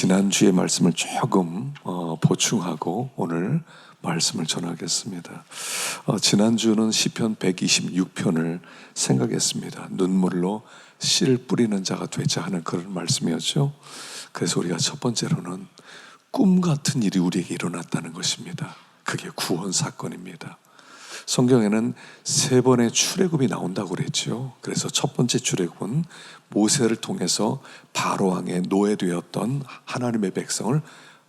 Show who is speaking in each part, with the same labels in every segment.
Speaker 1: 지난주의 말씀을 조금 보충하고 오늘 말씀을 전하겠습니다. 지난주는 시편 126편을 생각했습니다. 눈물로 씨를 뿌리는 자가 되자 하는 그런 말씀이었죠. 그래서 우리가 첫 번째로는 꿈 같은 일이 우리에게 일어났다는 것입니다. 그게 구원 사건입니다. 성경에는 3번의 출애굽이 나온다고 그랬죠. 그래서 첫 번째 출애굽은 모세를 통해서 바로 왕의 노예되었던 하나님의 백성을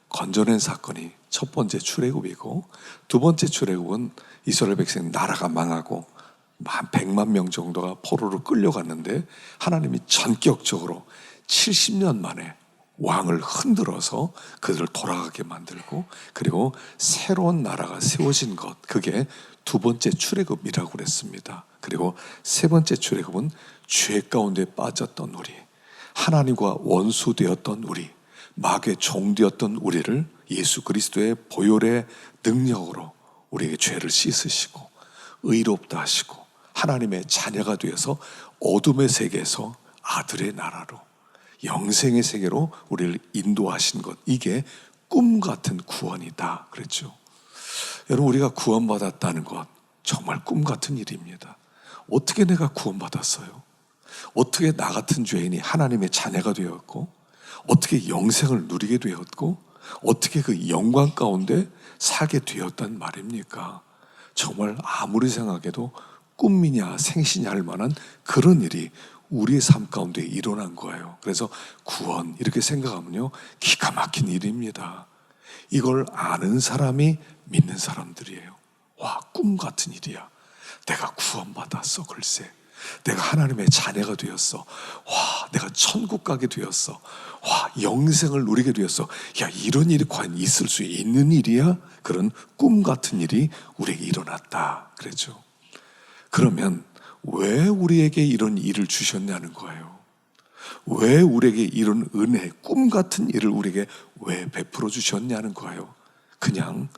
Speaker 1: 건져낸 사건이 첫 번째 출애굽이고, 두 번째 출애굽은 이스라엘 백성 나라가 망하고 한 100만 명 정도가 포로로 끌려갔는데 하나님이 전격적으로 70년 만에 왕을 흔들어서 그들을 돌아가게 만들고, 그리고 새로운 나라가 세워진 것, 그게 두 번째 출애굽이라고 그랬습니다. 그리고 세 번째 출애굽은 죄 가운데 빠졌던 우리, 하나님과 원수되었던 우리, 마귀의 종되었던 우리를 예수 그리스도의 보혈의 능력으로 우리에게 죄를 씻으시고 의롭다 하시고 하나님의 자녀가 되어서 어둠의 세계에서 아들의 나라로, 영생의 세계로 우리를 인도하신 것, 이게 꿈 같은 구원이다 그랬죠. 여러분, 우리가 구원받았다는 것 정말 꿈 같은 일입니다. 어떻게 내가 구원받았어요? 어떻게 나 같은 죄인이 하나님의 자녀가 되었고, 어떻게 영생을 누리게 되었고, 어떻게 그 영광 가운데 살게 되었단 말입니까? 정말 아무리 생각해도 꿈이냐 생시냐 할 만한 그런 일이 우리의 삶 가운데 일어난 거예요. 그래서 구원, 이렇게 생각하면요, 기가 막힌 일입니다. 이걸 아는 사람이 믿는 사람들이에요. 와, 꿈 같은 일이야. 내가 구원받았어. 글쎄, 내가 하나님의 자녀가 되었어. 와, 내가 천국 가게 되었어. 와, 영생을 누리게 되었어. 야, 이런 일이 과연 있을 수 있는 일이야? 그런 꿈 같은 일이 우리에게 일어났다 그랬죠. 그러면 왜 우리에게 이런 일을 주셨냐는 거예요. 왜 우리에게 이런 은혜, 꿈 같은 일을 우리에게 왜 베풀어 주셨냐는 거예요. 그냥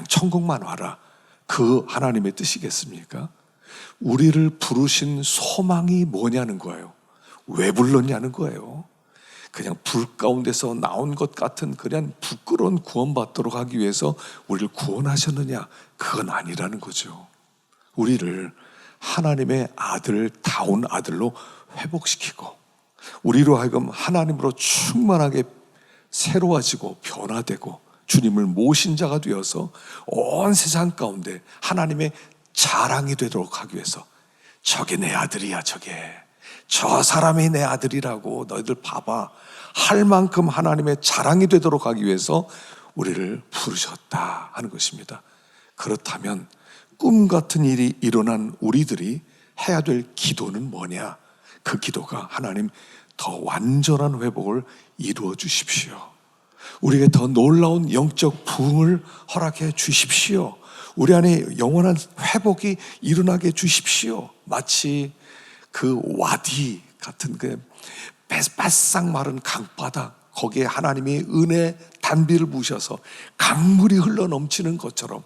Speaker 1: 천국만 와라, 그 하나님의 뜻이겠습니까? 우리를 부르신 소망이 뭐냐는 거예요. 왜 불렀냐는 거예요. 그냥 불 가운데서 나온 것 같은 그냥 부끄러운 구원받도록 하기 위해서 우리를 구원하셨느냐? 그건 아니라는 거죠. 우리를 하나님의 아들다운 아들로 회복시키고, 우리로 하여금 하나님으로 충만하게 새로워지고 변화되고 주님을 모신 자가 되어서 온 세상 가운데 하나님의 자랑이 되도록 하기 위해서, 저게 내 아들이야, 저 사람이 내 아들이라고 너희들 봐봐 할 만큼 하나님의 자랑이 되도록 하기 위해서 우리를 부르셨다 하는 것입니다. 그렇다면 꿈 같은 일이 일어난 우리들이 해야 될 기도는 뭐냐? 그 기도가, 하나님 더 완전한 회복을 이루어 주십시오. 우리에게 더 놀라운 영적 부흥을 허락해 주십시오. 우리 안에 영원한 회복이 일어나게 해 주십시오. 마치 그 와디 같은 그 바싹 마른 강바닥, 거기에 하나님이 은혜 단비를 부으셔서 강물이 흘러 넘치는 것처럼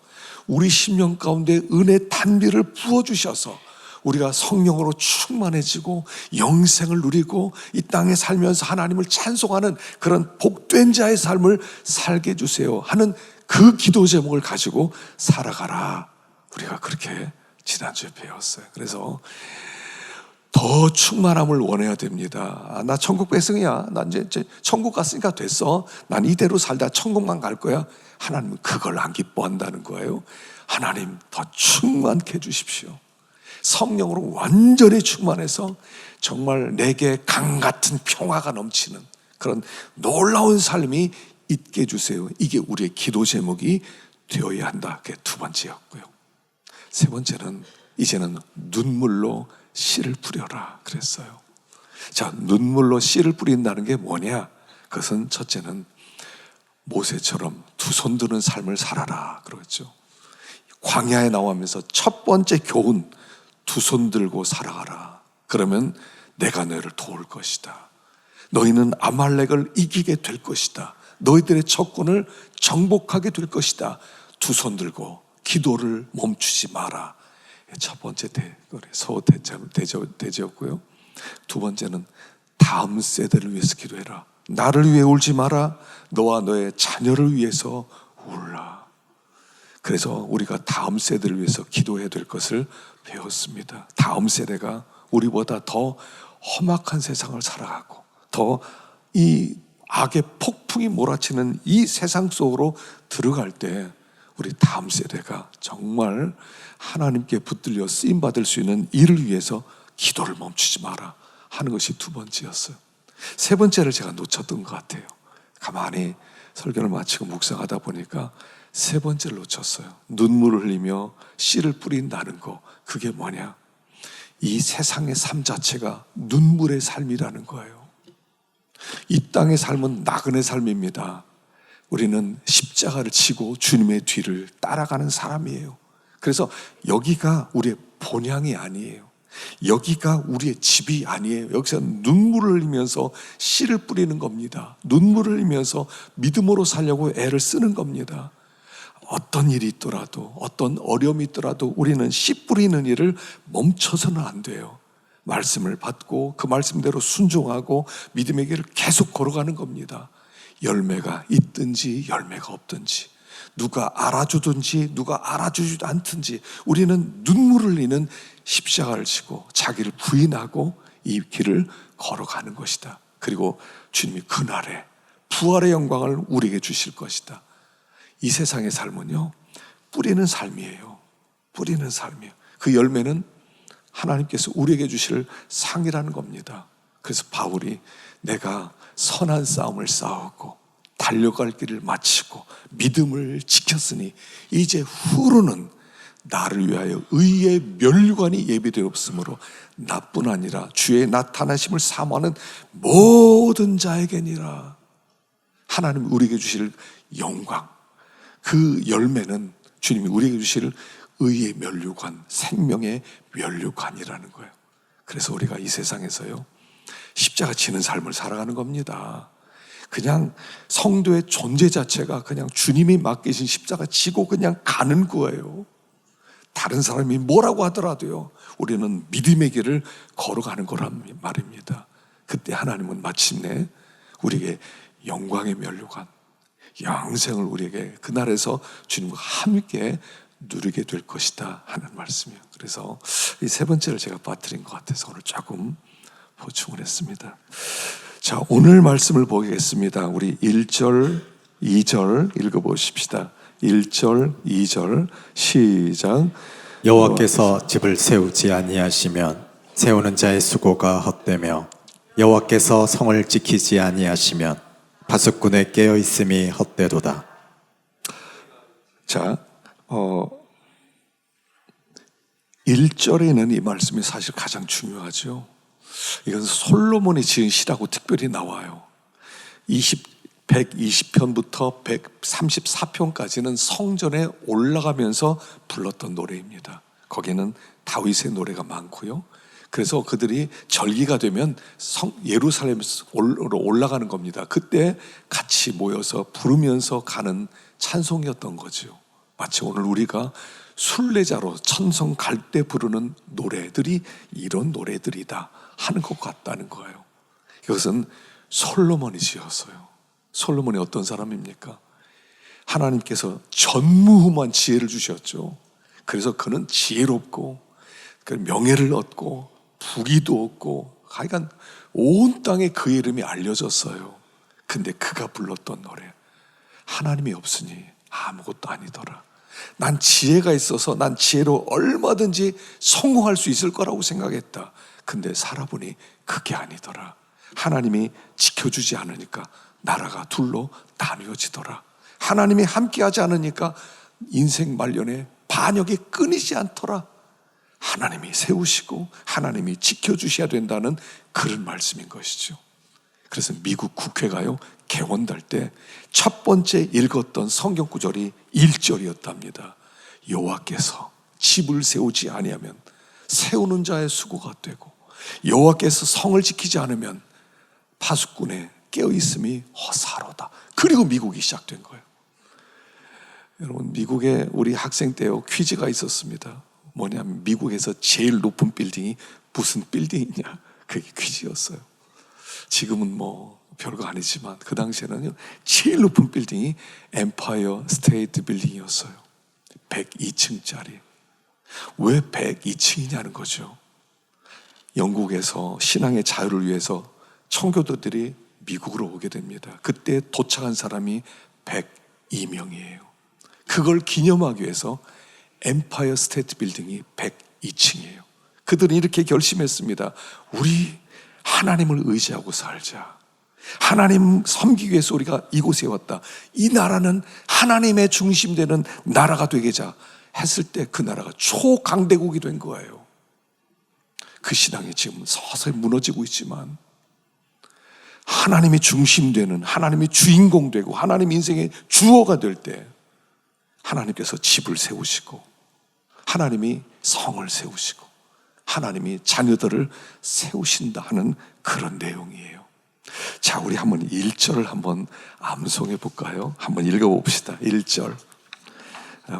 Speaker 1: 우리 심령 가운데 은혜 단비를 부어주셔서 우리가 성령으로 충만해지고 영생을 누리고 이 땅에 살면서 하나님을 찬송하는 그런 복된 자의 삶을 살게 해주세요 하는 그 기도 제목을 가지고 살아가라. 우리가 그렇게 지난주에 배웠어요. 그래서 더 충만함을 원해야 됩니다. 나 천국 백성이야. 난 이제 천국 갔으니까 됐어. 난 이대로 살다 천국만 갈 거야. 하나님은 그걸 안 기뻐한다는 거예요. 하나님 더 충만케 해주십시오. 성령으로 완전히 충만해서 정말 내게 강 같은 평화가 넘치는 그런 놀라운 삶이 있게 해주세요. 이게 우리의 기도 제목이 되어야 한다. 그게 두 번째였고요. 세 번째는 이제는 눈물로 씨를 뿌려라 그랬어요. 자, 눈물로 씨를 뿌린다는 게 뭐냐? 그것은 첫째는 모세처럼 두 손 드는 삶을 살아라 그러죠. 광야에 나오면서 첫 번째 교훈, 두 손 들고 살아가라. 그러면 내가 너희를 도울 것이다. 너희는 아말렉을 이기게 될 것이다. 너희들의 적군을 정복하게 될 것이다. 두 손 들고 기도를 멈추지 마라. 첫 번째 대제였고요. 두 번째는 다음 세대를 위해서 기도해라. 나를 위해 울지 마라. 너와 너의 자녀를 위해서 울라. 그래서 우리가 다음 세대를 위해서 기도해야 될 것을 배웠습니다. 다음 세대가 우리보다 더 험악한 세상을 살아가고 더 이 악의 폭풍이 몰아치는 이 세상 속으로 들어갈 때 우리 다음 세대가 정말 하나님께 붙들려 쓰임받을 수 있는 일을 위해서 기도를 멈추지 마라 하는 것이 두 번째였어요. 세 번째를 제가 놓쳤던 것 같아요. 가만히 설교를 마치고 묵상하다 보니까 세 번째를 놓쳤어요. 눈물을 흘리며 씨를 뿌린다는 거, 그게 뭐냐? 이 세상의 삶 자체가 눈물의 삶이라는 거예요. 이 땅의 삶은 나그네 삶입니다. 우리는 십자가를 지고 주님의 뒤를 따라가는 사람이에요. 그래서 여기가 우리의 본향이 아니에요. 여기가 우리의 집이 아니에요. 여기서 눈물을 흘리면서 씨를 뿌리는 겁니다. 눈물을 흘리면서 믿음으로 살려고 애를 쓰는 겁니다. 어떤 일이 있더라도, 어떤 어려움이 있더라도 우리는 씨 뿌리는 일을 멈춰서는 안 돼요. 말씀을 받고 그 말씀대로 순종하고 믿음의 길을 계속 걸어가는 겁니다. 열매가 있든지 열매가 없든지, 누가 알아주든지 누가 알아주지 않든지 우리는 눈물을 흘리는 십자가를 지고 자기를 부인하고 이 길을 걸어가는 것이다. 그리고 주님이 그날에 부활의 영광을 우리에게 주실 것이다. 이 세상의 삶은요, 뿌리는 삶이에요. 뿌리는 삶이에요. 그 열매는 하나님께서 우리에게 주실 상이라는 겁니다. 그래서 바울이 내가 선한 싸움을 싸웠고 달려갈 길을 마치고 믿음을 지켰으니 이제 후로는 나를 위하여 의의 면류관이 예비되었으므로 나뿐 아니라 주의 나타나심을 사모하는 모든 자에게니라. 하나님이 우리에게 주실 영광, 그 열매는 주님이 우리에게 주실 의의 면류관, 생명의 면류관이라는 거예요. 그래서 우리가 이 세상에서요, 십자가 지는 삶을 살아가는 겁니다. 그냥 성도의 존재 자체가 그냥 주님이 맡기신 십자가 지고 그냥 가는 거예요. 다른 사람이 뭐라고 하더라도요, 우리는 믿음의 길을 걸어가는 거란 말입니다. 그때 하나님은 마침내 우리에게 영광의 면류관, 영생을 우리에게 그날에서 주님과 함께 누리게 될 것이다 하는 말씀이에요. 그래서 이 세 번째를 제가 빠뜨린 것 같아서 오늘 조금 보충을 했습니다. 자, 오늘 말씀을 보겠습니다. 우리 1절, 2절 읽어보십시다. 1절, 2절 시작.
Speaker 2: 여호와께서 집을 세우지 아니하시면 세우는 자의 수고가 헛되며 여호와께서 성을 지키지 아니하시면 파수꾼의 깨어 있음이 헛되도다.
Speaker 1: 자, 1절에 있는 이 말씀이 사실 가장 중요하죠. 이건 솔로몬이 지은 시라고 특별히 나와요. 120편부터 134편까지는 성전에 올라가면서 불렀던 노래입니다. 거기는 다윗의 노래가 많고요. 그래서 그들이 절기가 되면 예루살렘으로 올라가는 겁니다. 그때 같이 모여서 부르면서 가는 찬송이었던 거죠. 마치 오늘 우리가 순례자로 천성 갈 때 부르는 노래들이 이런 노래들이다 하는 것 같다는 거예요. 이것은 솔로몬이 지었어요. 솔로몬이 어떤 사람입니까? 하나님께서 전무후무한 지혜를 주셨죠. 그래서 그는 지혜롭고 명예를 얻고 부귀도 얻고 하여간 온 땅에 그의 이름이 알려졌어요. 근데 그가 불렀던 노래, 하나님이 없으니 아무것도 아니더라. 난 지혜가 있어서 난 지혜로 얼마든지 성공할 수 있을 거라고 생각했다. 근데 살아보니 그게 아니더라. 하나님이 지켜주지 않으니까 나라가 둘로 나뉘어지더라. 하나님이 함께하지 않으니까 인생 말년에 반역이 끊이지 않더라. 하나님이 세우시고 하나님이 지켜주셔야 된다는 그런 말씀인 것이죠. 그래서 미국 국회가요, 개원될 때 첫 번째 읽었던 성경 구절이 1절이었답니다. 여호와께서 집을 세우지 아니하면 세우는 자의 수고가 되고 여호와께서 성을 지키지 않으면 파수꾼의 깨어있음이 허사로다. 그리고 미국이 시작된 거예요. 여러분, 미국에 우리 학생 때요 퀴즈가 있었습니다. 뭐냐면 미국에서 제일 높은 빌딩이 무슨 빌딩이냐, 그게 퀴즈였어요. 지금은 뭐 별거 아니지만 그 당시에는요, 제일 높은 빌딩이 엠파이어 스테이트 빌딩이었어요. 102층짜리. 왜 102층이냐는 거죠. 영국에서 신앙의 자유를 위해서 청교도들이 미국으로 오게 됩니다. 그때 도착한 사람이 102명이에요. 그걸 기념하기 위해서 엠파이어 스테이트 빌딩이 102층이에요. 그들은 이렇게 결심했습니다. 우리 하나님을 의지하고 살자. 하나님 섬기기 위해서 우리가 이곳에 왔다. 이 나라는 하나님의 중심되는 나라가 되게자 했을 때 그 나라가 초강대국이 된 거예요. 그 신앙이 지금 서서히 무너지고 있지만 하나님이 중심되는, 하나님이 주인공 되고 하나님 인생의 주어가 될 때 하나님께서 집을 세우시고 하나님이 성을 세우시고 하나님이 자녀들을 세우신다 하는 그런 내용이에요. 자, 우리 한번 1절을 한번 암송해 볼까요? 한번 읽어봅시다. 1절.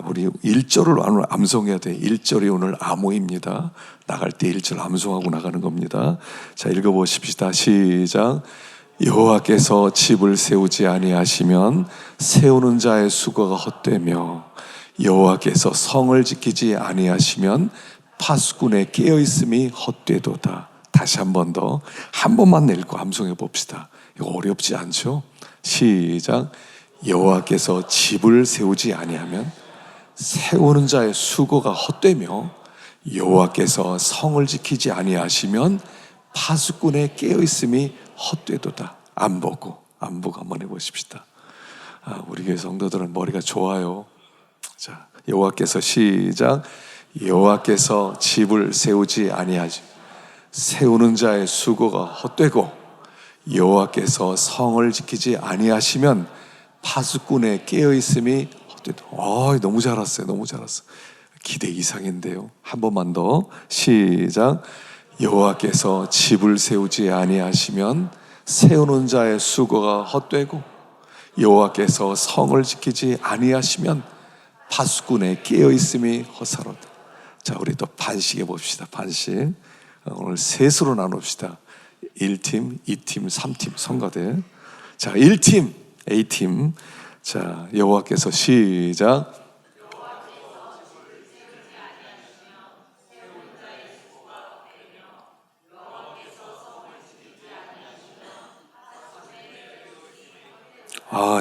Speaker 1: 우리 1절을 오늘 암송해야 돼. 1절이 오늘 암호입니다. 나갈 때 1절 암송하고 나가는 겁니다. 자, 읽어보십시다. 시작. 여호와께서 집을 세우지 아니하시면 세우는 자의 수고가 헛되며 여호와께서 성을 지키지 아니하시면 파수꾼의 깨어있음이 헛되도다. 다시 한 번 더, 한 번만 읽고 암송해 봅시다. 이거 어렵지 않죠? 시작. 여호와께서 집을 세우지 아니하면 세우는 자의 수고가 헛되며 여호와께서 성을 지키지 아니하시면 파수꾼의 깨어있음이 헛되도다. 안 보고 한번 해보십시다. 우리 교회 성도들은 머리가 좋아요. 자, 여호와께서 시작. 여호와께서 집을 세우지 아니하지 세우는 자의 수고가 헛되고 여호와께서 성을 지키지 아니하시면 파수꾼의 깨어있음이 헛되다. 너무 잘했어요. 너무 잘했어요. 기대 이상인데요. 한 번만 더. 시작. 여호와께서 집을 세우지 아니하시면 세우는 자의 수고가 헛되고 여호와께서 성을 지키지 아니하시면 파수꾼의 깨어있음이 헛사로다. 자, 우리 또 반씩 해봅시다. 반씩. 오늘 셋으로 나눕시다. 1팀, 2팀, 3팀 성가대. 자, 1팀, A팀. 자, 여호와께서 시작.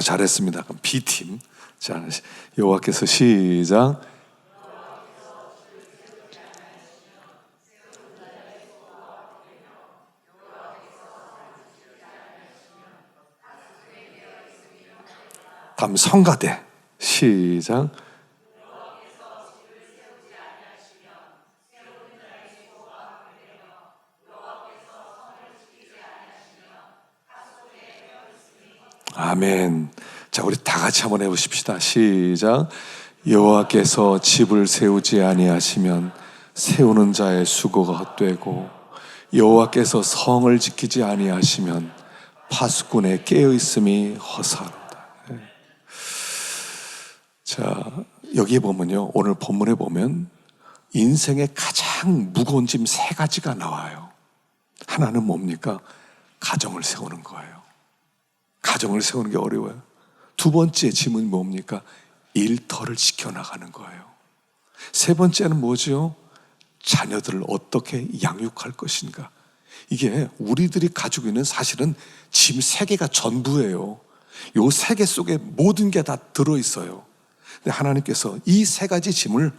Speaker 1: 잘했습니다. 그럼 B팀. 자, 여호와께서 시작. 다음 성가대. 시작. 아멘. 자, 우리 다 같이 한번 해보십시다. 시작. 여호와께서 집을 세우지 아니하시면 세우는 자의 수고가 헛되고 여호와께서 성을 지키지 아니하시면 파수꾼의 깨어있음이 허사로다. 자, 여기에 보면요, 오늘 본문에 보면 인생의 가장 무거운 짐 3가지가 나와요. 하나는 뭡니까? 가정을 세우는 거예요. 가정을 세우는 게 어려워요. 2번째 짐은 뭡니까? 일터를 지켜나가는 거예요. 3번째는 뭐죠? 자녀들을 어떻게 양육할 것인가. 이게 우리들이 가지고 있는 사실은 짐 3개가 전부예요. 요 3개 속에 모든 게 다 들어있어요. 근데 하나님께서 이 3가지 짐을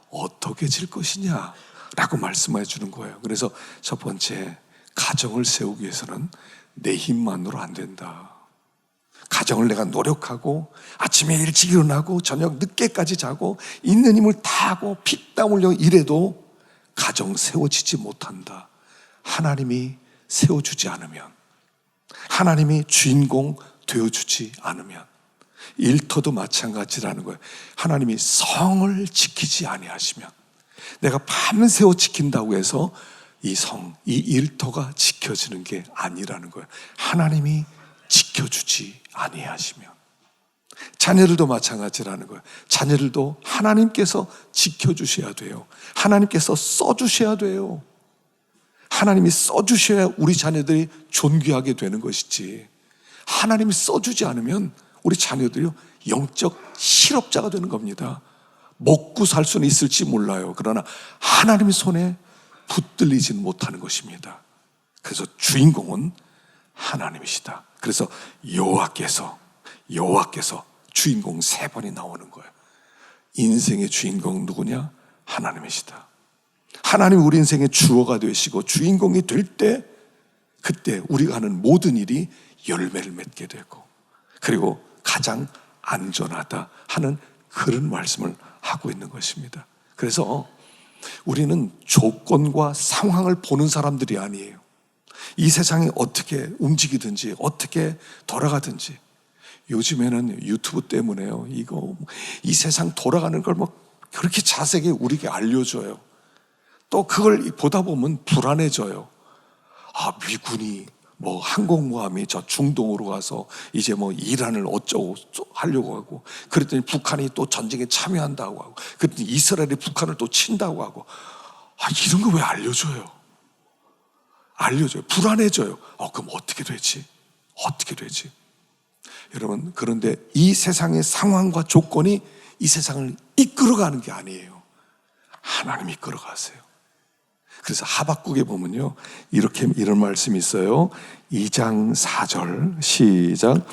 Speaker 1: 어떻게 질 것이냐 라고 말씀해 주는 거예요. 그래서 첫 번째, 가정을 세우기 위해서는 내 힘만으로 안 된다. 가정을 내가 노력하고 아침에 일찍 일어나고 저녁 늦게까지 자고 있는 힘을 다 하고 피땀 흘려 일해도 가정 세워지지 못한다. 하나님이 세워주지 않으면, 하나님이 주인공 되어주지 않으면, 일터도 마찬가지라는 거예요. 하나님이 성을 지키지 아니하시면, 내가 밤새워 지킨다고 해서 이 성, 이 일터가 지켜지는 게 아니라는 거예요. 하나님이 지켜주지 아니하시면. 자녀들도 마찬가지라는 거예요. 자녀들도 하나님께서 지켜주셔야 돼요. 하나님께서 써주셔야 돼요. 하나님이 써주셔야 우리 자녀들이 존귀하게 되는 것이지. 하나님이 써주지 않으면 우리 자녀들이요 영적 실업자가 되는 겁니다. 먹고 살 수는 있을지 몰라요. 그러나 하나님의 손에 붙들리지는 못하는 것입니다. 그래서 주인공은 하나님이시다. 그래서 여호와께서 주인공 3번이 나오는 거예요. 인생의 주인공 누구냐? 하나님이시다. 하나님이 우리 인생의 주어가 되시고 주인공이 될 때, 그때 우리가 하는 모든 일이 열매를 맺게 되고, 그리고 가장 안전하다 하는 그런 말씀을 하고 있는 것입니다. 그래서 우리는 조건과 상황을 보는 사람들이 아니에요. 이 세상이 어떻게 움직이든지 어떻게 돌아가든지, 요즘에는 유튜브 때문에요, 이 세상 돌아가는 걸 뭐 그렇게 자세하게 우리에게 알려줘요. 또 그걸 보다 보면 불안해져요. 미군이 뭐 항공모함이 저 중동으로 가서 이제 뭐 이란을 어쩌고 하려고 하고, 그랬더니 북한이 또 전쟁에 참여한다고 하고, 그랬더니 이스라엘이 북한을 또 친다고 하고, 이런 거 왜 알려줘요? 불안해져요. 그럼 어떻게 되지? 여러분, 그런데 이 세상의 상황과 조건이 이 세상을 이끌어가는 게 아니에요. 하나님이 이끌어가세요. 그래서 하박국에 보면요, 이런 말씀이 있어요. 2장 4절 시작.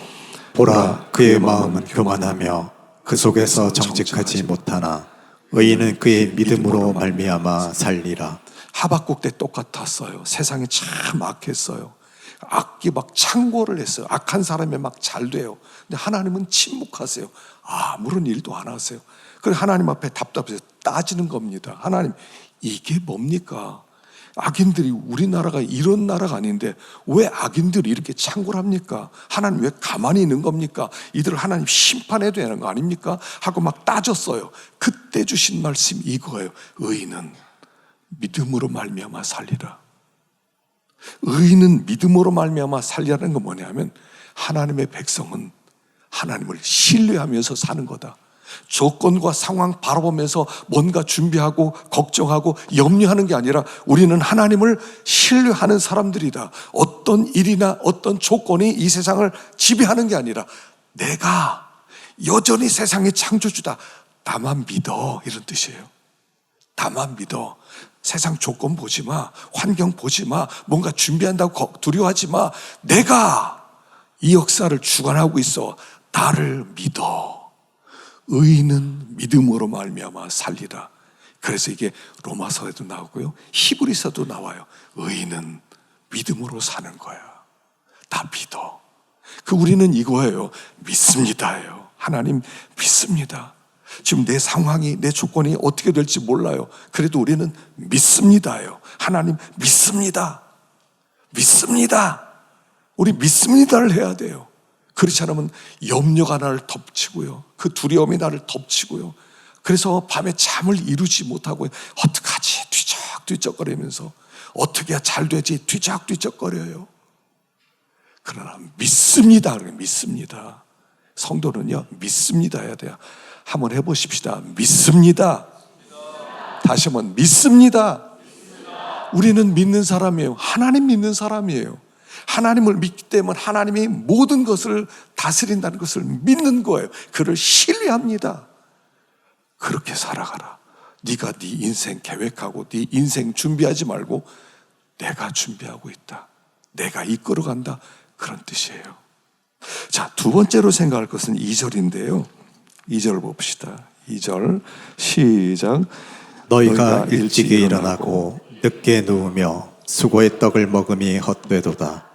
Speaker 2: 보라, 그의 마음은 교만하며 그 속에서 정직하지 못하나 의인은 그의 믿음으로 말미암아 살리라.
Speaker 1: 하박국 때 똑같았어요. 세상이 참 악했어요. 악기 막 창궐을 했어요. 악한 사람이 막 잘 돼요. 근데 하나님은 침묵하세요. 아무런 일도 안 하세요. 그래서 하나님 앞에 답답해서 따지는 겁니다. 하나님, 이게 뭡니까? 악인들이, 우리나라가 이런 나라가 아닌데 왜 악인들이 이렇게 창궐합니까? 하나님 왜 가만히 있는 겁니까? 이들을 하나님 심판해야 되는 거 아닙니까? 하고 막 따졌어요. 그때 주신 말씀이 이거예요. 의인은 믿음으로 말미암아 살리라. 의인은 믿음으로 말미암아 살리라는 건 뭐냐면, 하나님의 백성은 하나님을 신뢰하면서 사는 거다. 조건과 상황 바라보면서 뭔가 준비하고 걱정하고 염려하는 게 아니라 우리는 하나님을 신뢰하는 사람들이다. 어떤 일이나 어떤 조건이 이 세상을 지배하는 게 아니라 내가 여전히 세상의 창조주다. 나만 믿어, 이런 뜻이에요. 나만 믿어. 세상 조건 보지 마, 환경 보지 마, 뭔가 준비한다고 두려워하지 마. 내가 이 역사를 주관하고 있어. 나를 믿어. 의인은 믿음으로 말미암아 살리라. 그래서 이게 로마서에도 나오고요, 히브리서도 나와요. 의인은 믿음으로 사는 거야. 다 믿어. 우리는 이거예요. 믿습니다예요. 하나님 믿습니다. 지금 내 상황이, 내 조건이 어떻게 될지 몰라요. 그래도 우리는 믿습니다예요. 하나님 믿습니다. 우리 믿습니다를 해야 돼요. 그렇지 않으면 염려가 나를 덮치고요, 그 두려움이 나를 덮치고요, 그래서 밤에 잠을 이루지 못하고 어떡하지 뒤척뒤척거리면서 어떻게 해야 잘 되지 뒤척뒤척거려요. 그러나 믿습니다. 성도는요 믿습니다 해야 돼요. 한번 해보십시다. 믿습니다. 다시 한번 믿습니다. 우리는 믿는 사람이에요. 하나님 믿는 사람이에요. 하나님을 믿기 때문에 하나님이 모든 것을 다스린다는 것을 믿는 거예요. 그를 신뢰합니다. 그렇게 살아가라. 네가 네 인생 계획하고 네 인생 준비하지 말고 내가 준비하고 있다, 내가 이끌어간다, 그런 뜻이에요. 자, 두 번째로 생각할 것은 2절인데요 2절 봅시다. 2절 시작.
Speaker 2: 너희가 일찍이 일어나고 늦게 누우며 수고의 떡을 먹음이 헛되도다.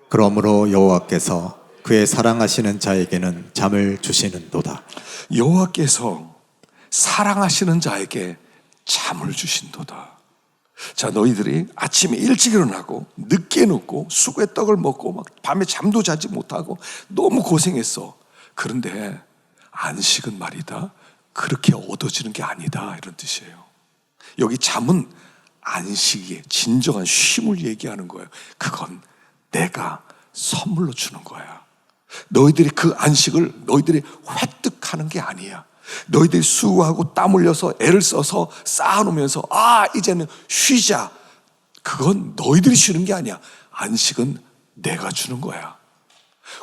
Speaker 2: 그러므로 여호와께서 그의 사랑하시는 자에게는 잠을 주시는도다.
Speaker 1: 여호와께서 사랑하시는 자에게 잠을 주신도다. 자, 너희들이 아침에 일찍 일어나고 늦게 눕고 수고의 떡을 먹고 막 밤에 잠도 자지 못하고 너무 고생했어. 그런데 안식은 말이다, 그렇게 얻어지는 게 아니다, 이런 뜻이에요. 여기 잠은 안식의 진정한 쉼을 얘기하는 거예요. 그건 내가 선물로 주는 거야. 너희들이 그 안식을 너희들이 획득하는 게 아니야. 너희들이 수고하고 땀 흘려서 애를 써서 쌓아놓으면서 이제는 쉬자, 그건 너희들이 쉬는 게 아니야. 안식은 내가 주는 거야.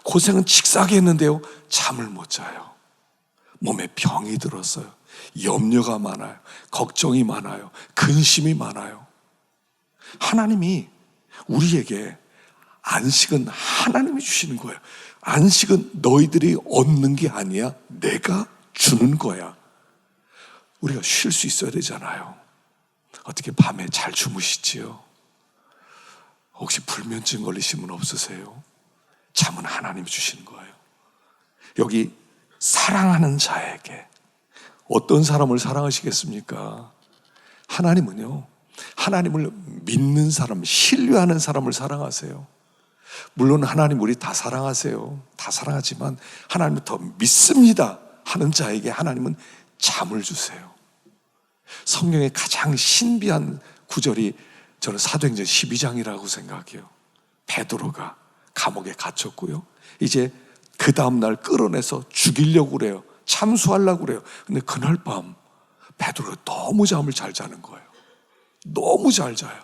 Speaker 1: 고생은 칙사하게 했는데요, 잠을 못 자요. 몸에 병이 들었어요. 염려가 많아요. 걱정이 많아요. 근심이 많아요. 하나님이 우리에게 안식은 하나님이 주시는 거예요. 안식은 너희들이 얻는 게 아니야. 내가 주는 거야. 우리가 쉴 수 있어야 되잖아요. 어떻게 밤에 잘 주무시지요? 혹시 불면증 걸리신 분 없으세요? 잠은 하나님이 주시는 거예요. 여기 사랑하는 자에게 어떤 사람을 사랑하시겠습니까? 하나님은요, 하나님을 믿는 사람, 신뢰하는 사람을 사랑하세요. 물론 하나님 우리 다 사랑하세요. 다 사랑하지만 하나님을 더 믿습니다 하는 자에게 하나님은 잠을 주세요. 성경의 가장 신비한 구절이 저는 사도행전 12장이라고 생각해요. 베드로가 감옥에 갇혔고요, 이제 그 다음날 끌어내서 죽이려고 그래요. 참수하려고 그래요. 근데 그날 밤 베드로가 너무 잠을 잘 자는 거예요. 너무 잘 자요.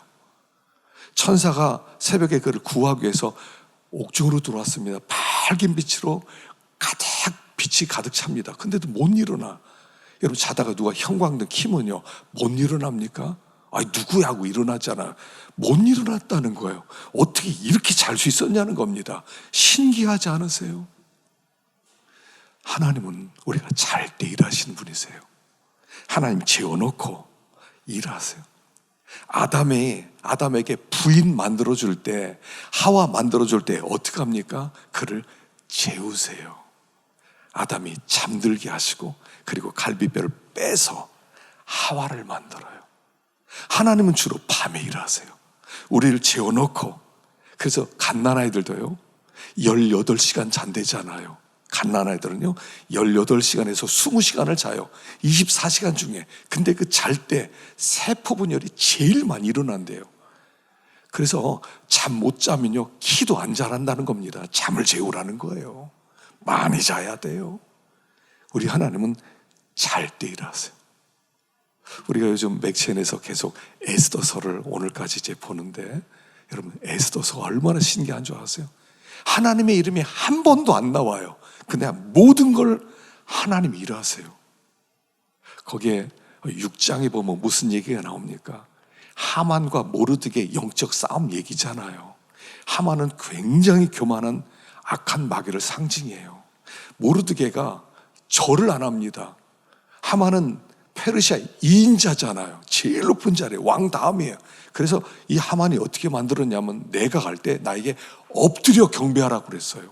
Speaker 1: 천사가 새벽에 그를 구하기 위해서 옥중으로 들어왔습니다. 밝은 빛으로 빛이 가득 찹니다. 근데도 못 일어나. 여러분, 자다가 누가 형광등 켜면요, 못 일어납니까? 아니, 누구야 하고 일어났잖아. 못 일어났다는 거예요. 어떻게 이렇게 잘 수 있었냐는 겁니다. 신기하지 않으세요? 하나님은 우리가 잘 때 일하시는 분이세요. 하나님 재워놓고 일하세요. 아담에게 부인 만들어줄 때, 하와 만들어줄 때 어떻게 합니까? 그를 재우세요. 아담이 잠들게 하시고, 그리고 갈비뼈를 빼서 하와를 만들어요. 하나님은 주로 밤에 일하세요. 우리를 재워놓고. 그래서 갓난아이들도요, 18시간 잔대잖아요. 갓난아이들은요 18시간에서 20시간을 자요. 24시간 중에. 근데 그 잘 때 세포 분열이 제일 많이 일어난대요. 그래서 잠 못 자면요 키도 안 자란다는 겁니다. 잠을 재우라는 거예요. 많이 자야 돼요. 우리 하나님은 잘 때 일하세요. 우리가 요즘 맥체인에서 계속 에스더서를 오늘까지 이제 보는데, 여러분, 에스더서가 얼마나 신기한 줄 아세요? 하나님의 이름이 한 번도 안 나와요. 근데 모든 걸 하나님이 일하세요. 거기에 6장에 보면 무슨 얘기가 나옵니까? 하만과 모르드게의 영적 싸움 얘기잖아요. 하만은 굉장히 교만한 악한 마귀를 상징이에요. 모르드게가 절을 안 합니다. 하만은 페르시아 2인자잖아요. 제일 높은 자리에 왕 다음이에요. 그래서 이 하만이 어떻게 만들었냐면, 내가 갈 때 나에게 엎드려 경배하라고 그랬어요.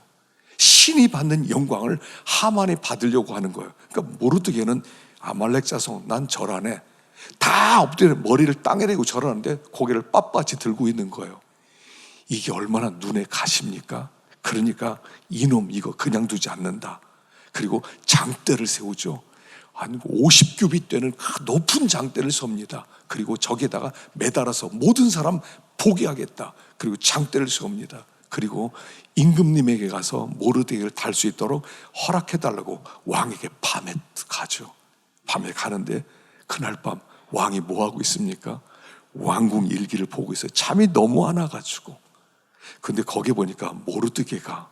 Speaker 1: 신이 받는 영광을 하만이 받으려고 하는 거예요. 그러니까 모르드게는 아말렉 자손, 난 절 안 해. 다 엎드려 머리를 땅에 대고 절하는데 고개를 빳빳이 들고 있는 거예요. 이게 얼마나 눈에 가십니까? 그러니까 이놈 이거 그냥 두지 않는다. 그리고 장대를 세우죠. 한 50규빗 되는 높은 장대를 섭니다. 그리고 저기에다가 매달아서 모든 사람 보게 하겠다. 그리고 장대를 세웁니다. 그리고 임금님에게 가서 모르드게를 탈 수 있도록 허락해달라고 왕에게 밤에 가죠. 밤에 가는데 그날 밤 왕이 뭐 하고 있습니까? 왕궁 일기를 보고 있어요. 잠이 너무 안 와가지고. 근데 거기 보니까 모르드게가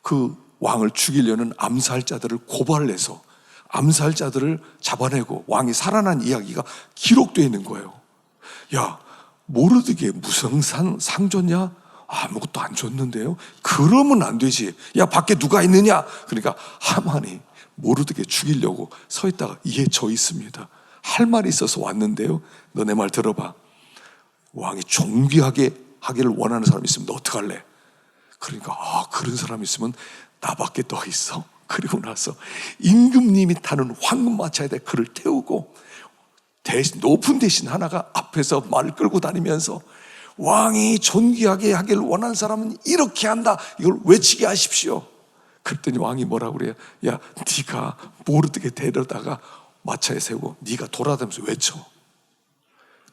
Speaker 1: 그 왕을 죽이려는 암살자들을 고발해서 암살자들을 잡아내고 왕이 살아난 이야기가 기록되어 있는 거예요. 야, 모르드게 무슨 상 줬냐? 아무것도 안 줬는데요. 그러면 안 되지. 야, 밖에 누가 있느냐? 그러니까 하만이 모르드게 죽이려고 서 있다가, 예, 저 있습니다. 할 말이 있어서 왔는데요. 너 내 말 들어봐. 왕이 존귀하게 하기를 원하는 사람이 있으면 너 어떡할래? 그러니까 그런 사람이 있으면 나밖에 더 있어. 그리고 나서 임금님이 타는 황금마차에다 그를 태우고, 높은 대신 하나가 앞에서 말을 끌고 다니면서, 왕이 존귀하게 하기를 원하는 사람은 이렇게 한다, 이걸 외치게 하십시오. 그랬더니 왕이 뭐라고 그래요? 야, 네가 모르드게 데려다가 마차에 세우고 네가 돌아다니면서 외쳐.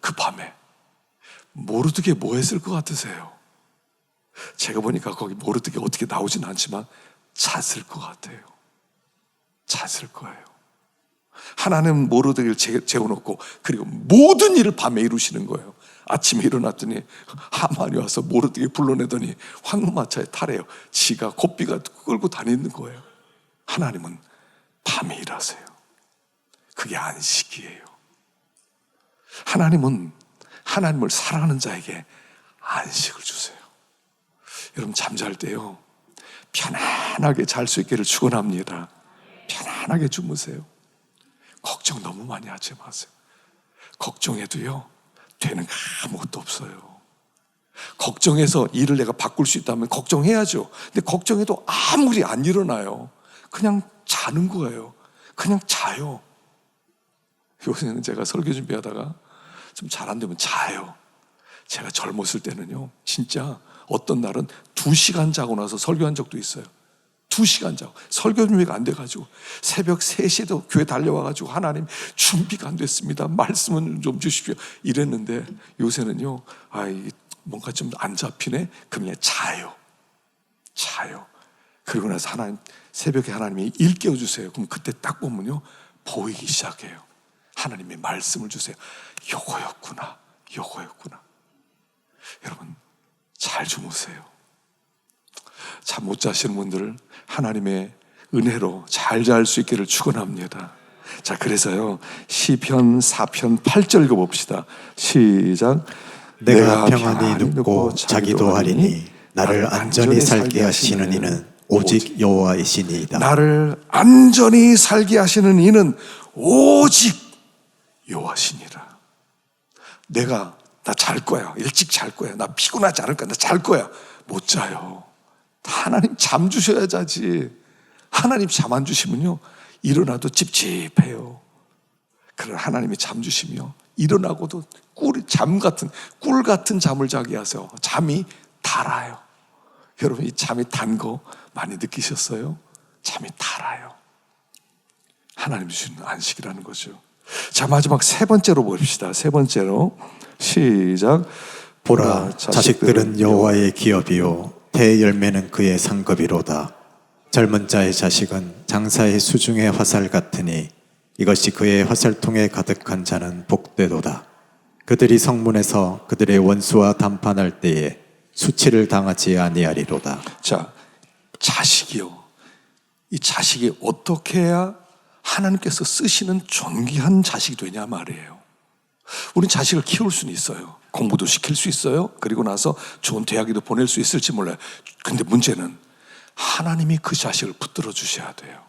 Speaker 1: 그 밤에 모르드게 뭐 했을 것 같으세요? 제가 보니까 거기 모르드게 어떻게 나오진 않지만 잤을 것 같아요. 잤을 거예요. 하나님은 모르드게를 재워놓고, 그리고 모든 일을 밤에 이루시는 거예요. 아침에 일어났더니 하만이 와서 모르드게 불러내더니 황금마차에 타래요. 지가 고삐가 끌고 다니는 거예요. 하나님은 밤에 일하세요. 그게 안식이에요. 하나님은 하나님을 사랑하는 자에게 안식을 주세요. 여러분 잠잘 때요 편안하게 잘 수 있기를 축원합니다. 편안하게 주무세요. 걱정 너무 많이 하지 마세요. 걱정해도요 되는 게 아무것도 없어요. 걱정해서 일을 내가 바꿀 수 있다면 걱정해야죠. 근데 걱정해도 아무리 안 일어나요. 그냥 자는 거예요. 그냥 자요. 요새는 제가 설교 준비하다가 좀 잘 안 되면 자요. 제가 젊었을 때는요 진짜 어떤 날은 2시간 자고 나서 설교한 적도 있어요. 2시간 자고 설교 준비가 안 돼가지고 새벽 3시에도 교회 달려와가지고 하나님 준비가 안 됐습니다. 말씀은 좀 주십시오 이랬는데 요새는요 뭔가 좀 안 잡히네. 그럼 그냥 자요. 그리고 나서 하나님 새벽에 하나님이 일 깨워주세요. 그럼 그때 딱 보면요 보이기 시작해요. 하나님의 말씀을 주세요. 요거였구나. 여러분 잘 주무세요. 잠 못 자시는 분들 하나님의 은혜로 잘 잘 수 있기를 축원합니다. 자, 그래서요 시편 4편 8절 읽어봅시다. 시작.
Speaker 2: 내가 평안히 눕고 자기도 하리니 나를 안전히 살게 하시는 이는 오직 여호와이시니이다.
Speaker 1: 나를 안전히 살게 하시는 이는 오직 여호와시니라. 나 잘 거야. 일찍 잘 거야. 나 피곤하지 않을 거야. 나 잘 거야. 못 자요. 하나님 잠 주셔야 자지. 하나님 잠 안 주시면요 일어나도 찝찝해요. 그러나 하나님이 잠 주시며 일어나고도 꿀 같은 잠을 자게 하세요. 잠이 달아요. 여러분 이 잠이 단 거 많이 느끼셨어요? 잠이 달아요. 하나님 주시는 안식이라는 거죠. 자, 마지막 세 번째로 봅시다. 세 번째로 시작.
Speaker 2: 보라, 자식들은 여호와의 기업이요 대열매는 그의 상급이로다. 젊은 자의 자식은 장사의 수중의 화살 같으니 이것이 그의 화살통에 가득한 자는 복되도다. 그들이 성문에서 그들의 원수와 담판할 때에 수치를 당하지 아니하리로다.
Speaker 1: 자, 자식이요. 이 자식이 어떻게 해야 하나님께서 쓰시는 존귀한 자식이 되냐 말이에요. 우린 자식을 키울 수는 있어요. 공부도 시킬 수 있어요. 그리고 나서 좋은 대학에도 보낼 수 있을지 몰라요. 근데 문제는 하나님이 그 자식을 붙들어 주셔야 돼요.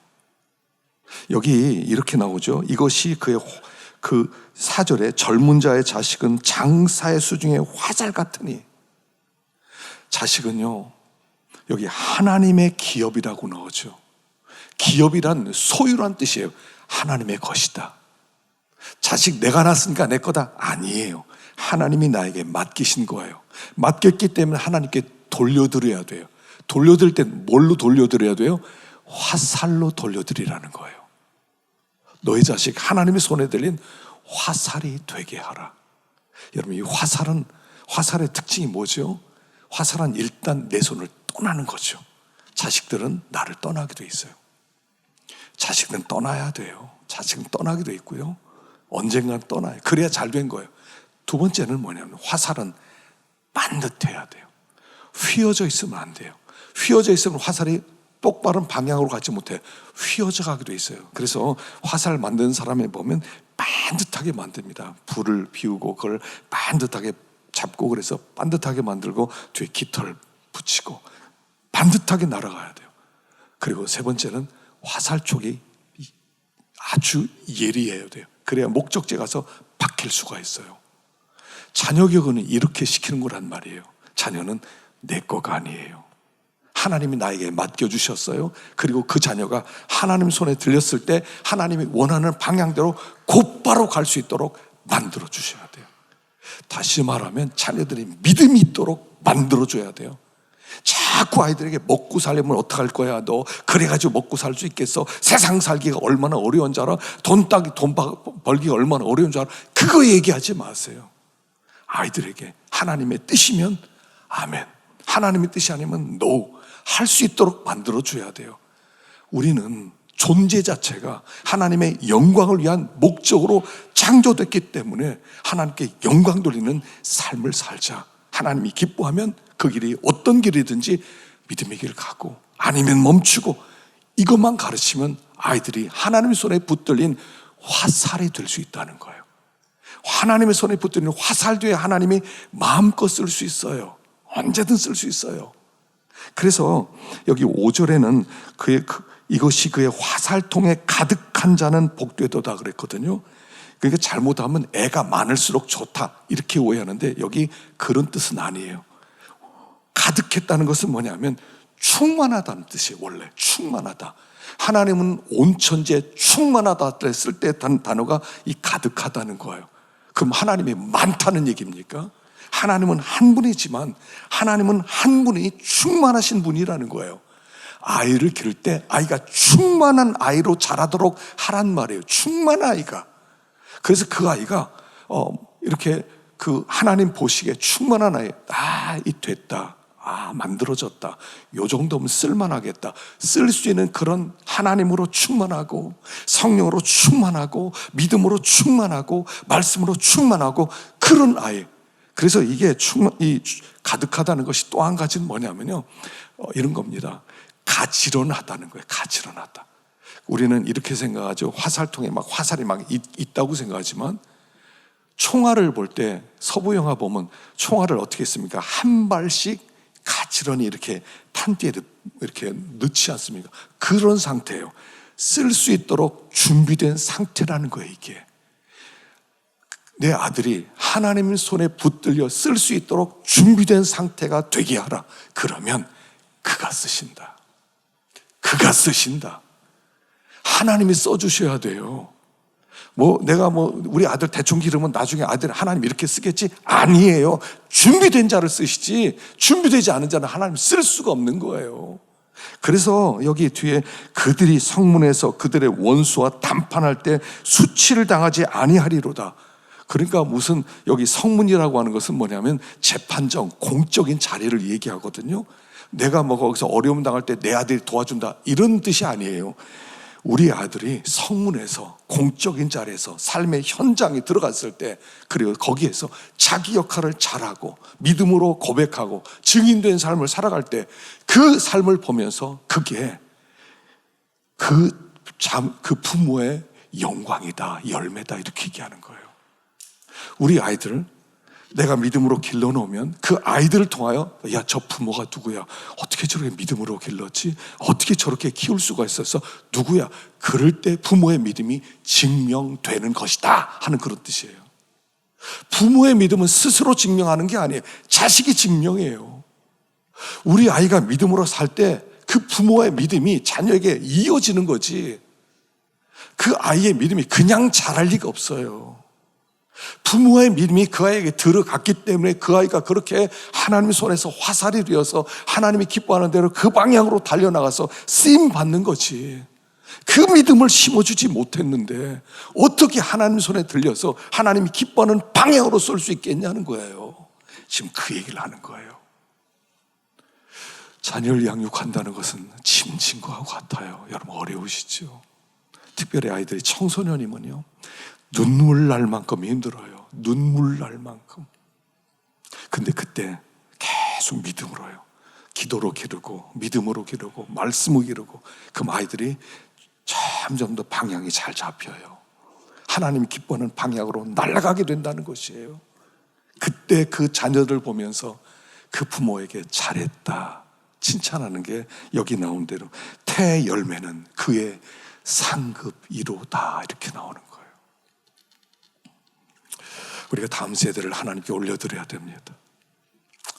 Speaker 1: 여기 이렇게 나오죠. 이것이 그 4절에 젊은 자의 자식은 장사의 수중에 화살 같으니, 자식은요 여기 하나님의 기업이라고 나오죠. 기업이란 소유란 뜻이에요. 하나님의 것이다. 자식 내가 낳았으니까 내 거다? 아니에요. 하나님이 나에게 맡기신 거예요. 맡겼기 때문에 하나님께 돌려드려야 돼요. 돌려드릴 땐 뭘로 돌려드려야 돼요? 화살로 돌려드리라는 거예요. 너희 자식 하나님의 손에 들린 화살이 되게 하라. 여러분 이 화살의 특징이 뭐죠? 화살은 일단 내 손을 떠나는 거죠. 자식들은 나를 떠나게 돼 있어요. 자식은 떠나야 돼요. 자식은 떠나게 돼 있고요. 언젠가는 떠나요. 그래야 잘 된 거예요. 두 번째는 뭐냐면 화살은 반듯해야 돼요. 휘어져 있으면 안 돼요. 휘어져 있으면 화살이 똑바른 방향으로 가지 못해 휘어져 가게 돼 있어요. 그래서 화살 만드는 사람에 보면 반듯하게 만듭니다. 불을 피우고 그걸 반듯하게 잡고 그래서 반듯하게 만들고 뒤에 깃털 붙이고 반듯하게 날아가야 돼요. 그리고 세 번째는 화살 쪽이 아주 예리해야 돼요. 그래야 목적지에 가서 박힐 수가 있어요. 자녀 교육은 이렇게 시키는 거란 말이에요. 자녀는 내 거가 아니에요. 하나님이 나에게 맡겨주셨어요. 그리고 그 자녀가 하나님 손에 들렸을 때 하나님이 원하는 방향대로 곧바로 갈 수 있도록 만들어 주셔야 돼요. 다시 말하면 자녀들이 믿음이 있도록 만들어 줘야 돼요. 자꾸 아이들에게 먹고 살려면 어떡할 거야? 너 그래가지고 먹고 살 수 있겠어? 세상 살기가 얼마나 어려운 줄 알아? 돈 벌기가 얼마나 어려운 줄 알아? 그거 얘기하지 마세요. 아이들에게 하나님의 뜻이면 아멘, 하나님의 뜻이 아니면 노, 할 수 있도록 만들어줘야 돼요. 우리는 존재 자체가 하나님의 영광을 위한 목적으로 창조됐기 때문에 하나님께 영광 돌리는 삶을 살자. 하나님이 기뻐하면 그 길이 어떤 길이든지 믿음의 길을 가고 아니면 멈추고, 이것만 가르치면 아이들이 하나님의 손에 붙들린 화살이 될 수 있다는 거예요. 하나님의 손에 붙들린 화살 뒤에 하나님이 마음껏 쓸 수 있어요. 언제든 쓸 수 있어요. 그래서 여기 5절에는 이것이 그의 화살통에 가득한 자는 복되도다 그랬거든요. 그러니까 잘못하면 애가 많을수록 좋다 이렇게 오해하는데, 여기 그런 뜻은 아니에요. 가득했다는 것은 뭐냐면 충만하다는 뜻이에요. 원래 충만하다. 하나님은 온 천지에 충만하다 쓸 때 단어가 이 가득하다는 거예요. 그럼 하나님이 많다는 얘기입니까? 하나님은 한 분이지만 하나님은 한 분이 충만하신 분이라는 거예요. 아이를 기를 때 아이가 충만한 아이로 자라도록 하란 말이에요. 충만한 아이가. 그래서 그 아이가 이렇게 그 하나님 보시기에 충만한 아이, 이 됐다, 만들어졌다, 요 정도면 쓸만하겠다, 쓸 수 있는 그런 하나님으로 충만하고 성령으로 충만하고 믿음으로 충만하고 말씀으로 충만하고 그런 아이. 그래서 이게 이 가득하다는 것이 또 한 가지는 뭐냐면요, 이런 겁니다. 가지런하다는 거예요. 가지런하다. 우리는 이렇게 생각하죠. 화살통에 막 화살이 막 있다고 생각하지만, 총알을 볼 때 서부 영화 보면 총알을 어떻게 했습니까? 한 발씩 가지런히 이렇게 탄띠에 이렇게 넣지 않습니까? 그런 상태예요. 쓸 수 있도록 준비된 상태라는 거예요. 이게 내 아들이 하나님 손에 붙들려 쓸 수 있도록 준비된 상태가 되게 하라. 그러면 그가 쓰신다. 그가 쓰신다. 하나님이 써주셔야 돼요. 내가 우리 아들 대충 기르면 나중에 아들 하나님 이렇게 쓰겠지? 아니에요. 준비된 자를 쓰시지, 준비되지 않은 자는 하나님 쓸 수가 없는 거예요. 그래서 여기 뒤에 그들이 성문에서 그들의 원수와 담판할 때 수치를 당하지 아니하리로다. 그러니까 무슨 여기 성문이라고 하는 것은 뭐냐면 재판정, 공적인 자리를 얘기하거든요. 내가 거기서 어려움 당할 때 내 아들이 도와준다 이런 뜻이 아니에요. 우리 아들이 성문에서 공적인 자리에서 삶의 현장에 들어갔을 때, 그리고 거기에서 자기 역할을 잘하고 믿음으로 고백하고 증인된 삶을 살아갈 때 그 삶을 보면서 그게 그 부모의 영광이다, 열매다 이렇게 얘기하는 거예요. 우리 아이들을 내가 믿음으로 길러놓으면 그 아이들을 통하여, 야, 저 부모가 누구야? 어떻게 저렇게 믿음으로 길렀지? 어떻게 저렇게 키울 수가 있었어? 누구야? 그럴 때 부모의 믿음이 증명되는 것이다 하는 그런 뜻이에요. 부모의 믿음은 스스로 증명하는 게 아니에요. 자식이 증명해요. 우리 아이가 믿음으로 살 때 그 부모의 믿음이 자녀에게 이어지는 거지, 그 아이의 믿음이 그냥 자랄 리가 없어요. 부모의 믿음이 그 아이에게 들어갔기 때문에 그 아이가 그렇게 하나님의 손에서 화살이 되어서 하나님이 기뻐하는 대로 그 방향으로 달려나가서 쓰임 받는 거지. 그 믿음을 심어주지 못했는데 어떻게 하나님 손에 들려서 하나님이 기뻐하는 방향으로 쏠 수 있겠냐는 거예요. 지금 그 얘기를 하는 거예요. 자녀를 양육한다는 것은 짐진 것과 같아요. 여러분 어려우시죠? 특별히 아이들이 청소년이면요, 눈물 날 만큼 힘들어요. 눈물 날 만큼. 근데 그때 계속 믿음으로요, 기도로 기르고 믿음으로 기르고 말씀으로 기르고, 그럼 아이들이 점점 더 방향이 잘 잡혀요. 하나님 기뻐하는 방향으로 날아가게 된다는 것이에요. 그때 그 자녀들 보면서 그 부모에게 잘했다 칭찬하는 게 여기 나온 대로 태 열매는 그의 상급이로다 이렇게 나오는 거예요. 우리가 다음 세대를 하나님께 올려드려야 됩니다.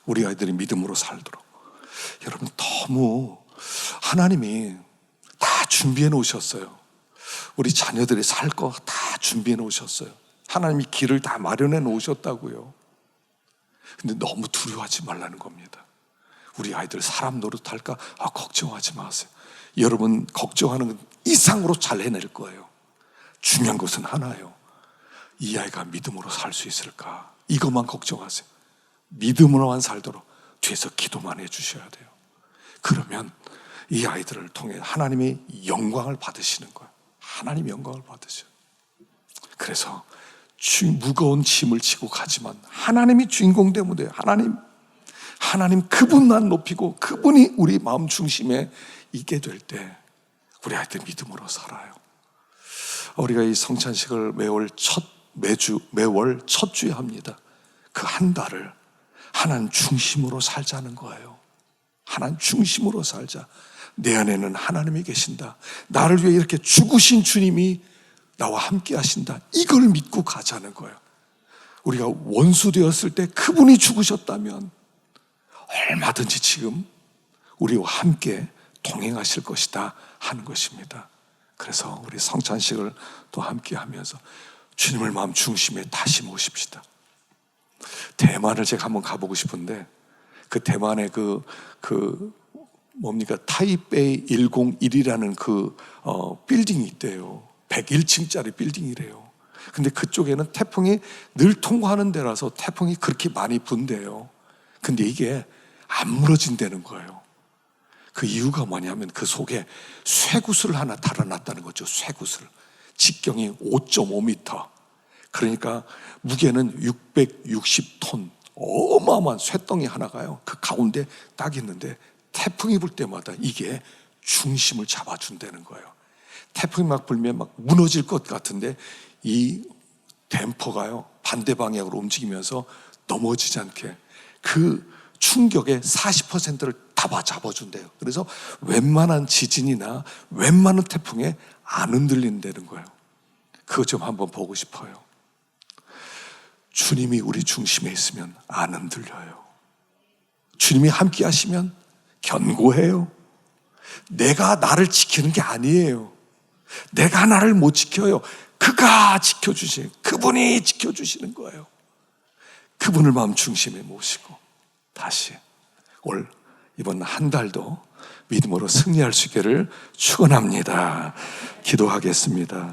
Speaker 1: 우리 아이들이 믿음으로 살도록. 여러분, 너무 하나님이 다 준비해 놓으셨어요. 우리 자녀들이 살 거 다 준비해 놓으셨어요. 하나님이 길을 다 마련해 놓으셨다고요. 근데 너무 두려워하지 말라는 겁니다. 우리 아이들 사람 노릇할까? 걱정하지 마세요. 여러분 걱정하는 것 이상으로 잘 해낼 거예요. 중요한 것은 하나예요. 이 아이가 믿음으로 살 수 있을까? 이것만 걱정하세요. 믿음으로만 살도록 뒤에서 기도만 해주셔야 돼요. 그러면 이 아이들을 통해 하나님의 영광을 받으시는 거예요. 하나님 영광을 받으셔요. 그래서 무거운 짐을 지고 가지만 하나님이 주인공 때문에 하나님 그분만 높이고 그분이 우리 마음 중심에 있게 될 때 우리 아이들 믿음으로 살아요. 우리가 이 성찬식을 매월 첫 주에 합니다. 그 한 달을 하나님 중심으로 살자는 거예요. 하나님 중심으로 살자. 내 안에는 하나님이 계신다. 나를 위해 이렇게 죽으신 주님이 나와 함께 하신다. 이걸 믿고 가자는 거예요. 우리가 원수 되었을 때 그분이 죽으셨다면 얼마든지 지금 우리와 함께 동행하실 것이다 하는 것입니다. 그래서 우리 성찬식을 또 함께 하면서 주님을 마음 중심에 다시 모십시다. 대만을 제가 한번 가보고 싶은데 그 대만의 타이베이 101이라는 빌딩이 있대요. 101층짜리 빌딩이래요. 근데 그쪽에는 태풍이 늘 통과하는 데라서 태풍이 그렇게 많이 분대요. 근데 이게 안 무너진다는 거예요. 그 이유가 뭐냐면 그 속에 쇠구슬 하나 달아놨다는 거죠. 쇠구슬. 직경이 5.5m. 그러니까 무게는 660톤. 어마어마한 쇠덩이 하나가요. 그 가운데 딱 있는데 태풍이 불 때마다 이게 중심을 잡아준다는 거예요. 태풍이 막 불면 막 무너질 것 같은데 이 댐퍼가요 반대 방향으로 움직이면서 넘어지지 않게 그 충격의 40%를 다 잡아준대요. 그래서 웬만한 지진이나 웬만한 태풍에 안 흔들린다는 거예요. 그거 좀 한번 보고 싶어요. 주님이 우리 중심에 있으면 안 흔들려요. 주님이 함께 하시면 견고해요. 내가 나를 지키는 게 아니에요. 내가 나를 못 지켜요. 그가 지켜주시는, 그분이 지켜주시는 거예요. 그분을 마음 중심에 모시고 다시 이번 한 달도 믿음으로 승리할 수 있기를 축원합니다. 기도하겠습니다.